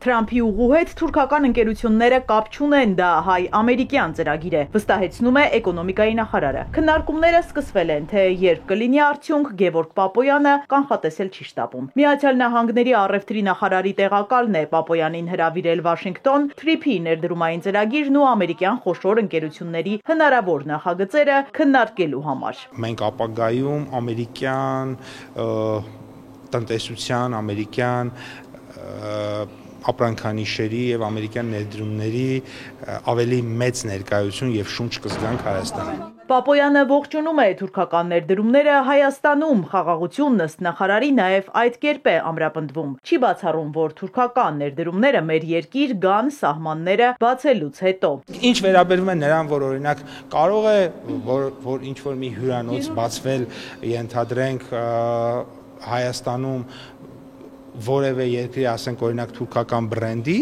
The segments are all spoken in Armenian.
Թրամփի ուղու հետ թուրքական ընկերությունները կապ չունեն, դա հայ-ամերիկյան ծրագիր է, վստահեցնում է էկոնոմիկայի նախարարը։ Քննարկումները սկսվել են, թե երբ կլինի արդյունք, Գևորգ Պապոյանը կանխատեսել չի շտապում։ Միացյալ Նահանգների առևտրի նախարարի տեղակալն է Պապոյանին հրավիրել Վաշինգտոն, TRIP-ի ներդրումային ծրագիրն ու ամերիկյան խոշոր ընկերությունների հնարավոր նախագծերը քննարկելու համար։ Մենք ապագայում ամերիկյան տնտեսության, ամերիկյան ապրանքանիշերի եւ ամերիկյան ներդրումների ավելի մեծ ներկայություն եւ շունչ կզգանք Հայաստանում։ Պապոյանը ողջունում է թուրքական ներդրումները Հայաստանում, խաղաղությունն ըստ նախարարի նաև այդ կերպ է ամրապնդվում։ Չի բացառում, որ թուրքական ներդրումները մեր երկիր գան սահմանները բացելուց հետո։ Ինչ վերաբերում է նրան, որ օրինակ կարող է որ ինչ որ մի հյուրանոց բացվել, ենթադրենք Հայաստանում որևէ երկրի, ասենք օրինակ թուրքական բրենդի,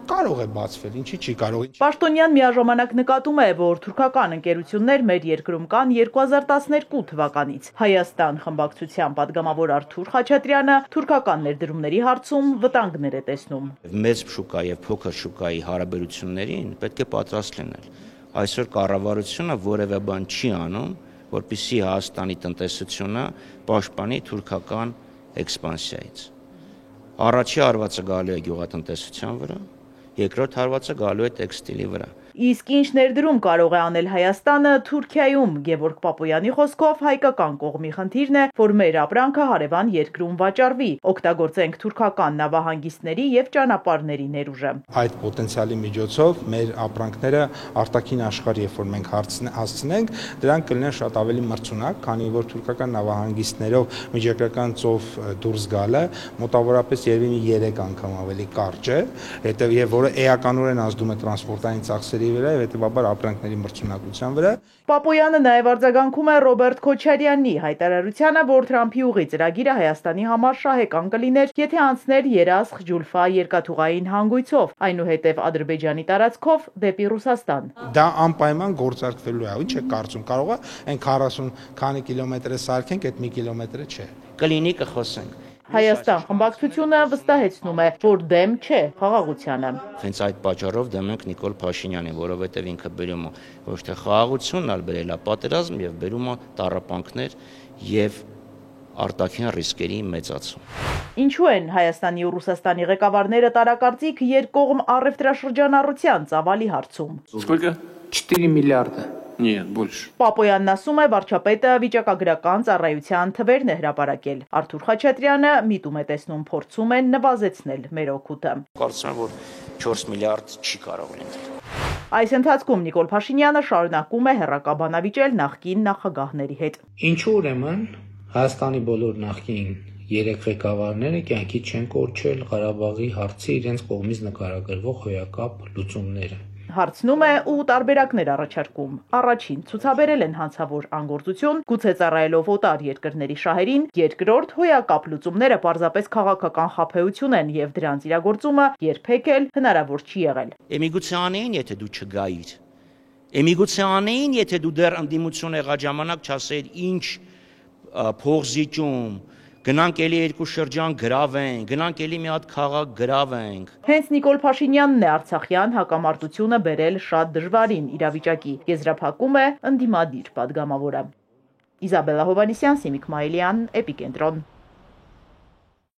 կարող է բացվել, ինչի չի կարող։ Պաշտոնյան միաժամանակ նկատում է, որ թուրքական ընկերություններ մեր երկրում կան 2012 թվականից։ Հայաստան խմբակցության падգամավոր Արթուր Խաչատրյանը թուրքական ներդրումների հարցում վտանգներ է տեսնում։ Մեծ շուկա եւ փոքր շուկայի հարաբերություններին պետք է պատրաստ լինել։ Այսօր կառավարությունը որևէ բան չի անում, որպեսզի Հայաստանի տնտեսությունը պաշտպանի թուրքական էքսպանսիայից։ Առաջի հարվածը գալու է գյուղատնտեսության վրա, երկրորդ հարվածը գալու է տեքստիլի վրա։ Իսկ ինչ ներդրում կարող է անել Հայաստանը Թուրքիայում, Գևորգ Պապոյանի խոսքով հայկական կողմի խնդիրն է, որ մեր ապրանքը հարևան երկրում վաճառվի, օգտագործենք թուրքական նավահանգիստների եւ ճանապարհների ներուժը։ Այդ պոտենցիալի միջոցով մեր ապրանքները արտաքին աշխարհ, երբ որ մենք հասցնենք, դրանք կլինեն շատ ավելի մրցունակ, քանի որ թուրքական նավահանգիստներով միջերկրական ծով դուրս գալը մոտավորապես երևի 3 անգամ ավելի կարճ է, եւ որը էականորեն ազդում է տրանսպորտային ծախսերի վրա եւ հետեւաբար ապրանքների մրցունակության վրա։ Պապոյանը նաև արձագանքում է Ռոբերտ Քոչարյանի հայտարարությանը, որ Թրամփի ուղի ծրագիրը Հայաստանի համար շահեկան կլիներ, եթե անցներ Երասխ Ջուլֆա երկաթուղային հանգույցով, այնուհետև Ադրբեջանի տարածքով դեպի Ռուսաստան։ Դա անպայման գործարկվելու է, ինչ է կարծում, կարող է այն 40 քանի կիլոմետրը սարքենք, այդ 1 կիլոմետրը չէ։ Կլինի կխոսենք։ Հայաստան խմբակցությունը վստահեցնում է, որ դեմ չէ խաղաղությանը։ Հենց այդ պատճառով դեմ ենք Նիկոլ Փաշինյանին, որովհետև ինքը բերում է ոչ թե խաղաղությունն, այլ բերել է պատերազմ եւ բերում է տառապանքներ եւ արտաքին ռիսկերի մեծացում։ Ինչու են Հայաստանի ու Ռուսաստանի ղեկավարները տարակարծիք երկկողմ առևտրաշրջանառության ծավալի հարցում։ Сколько? 4 миллиарда. Нет, больше. Պապոյանն ասում է, վարչապետը վիճակագրական ծառայության թվերն է հրապարակել։ Արթուր Խաչատրյանը միտում է տեսնում, փորձում են նվազեցնել մեր օգուտը։ Կարծում եմ, որ 4 միլիարդ չի կարող լինել։ Այս ընթացքում Նիկոլ Փաշինյանը շարունակում է հեռակաբանավիճել նախկին նախագահների հետ։ Ինչու ուրեմն Հայաստանի բոլոր նախկին 3 ղեկավարները կյանքի չեն կորչել Ղարաբաղի հարցի իրենց կողմից նկարագրվող հոյակապ լուծումները։ Հարցնում է ու տարբերակներ առաջարկում։ Առաջին ցուցաբերել են հանցավոր անգործություն, գուցե ծառայելով օտար երկրների շահերին, երկրորդ հոյակապ լուծումները պարզապես քաղաքական խաբեություն են եւ դրանց իրագործումը երբեք էլ հնարավոր չի եղել։ Էմիգուցիա անեին, եթե դու չգայիր։ Էմիգուցիա անեին, եթե դու դեռ ընդդիմություն եղած ժամանակ չասեիր ինչ փողզիջում գնանք էլի 2 շրջան գրավենք, գնանք էլի մի հատ քաղաք գրավենք։ Հենց Նիկոլ Փաշինյանն է արցախյան հակամարտությունը բերել շատ դժվարին իրավիճակի, եզրափակում է ընդդիմադիր падգամավորը։ Իզաբելլա Հովհաննիսյան, Սիմիկ Մայիլյան, Էպիկենտրոն։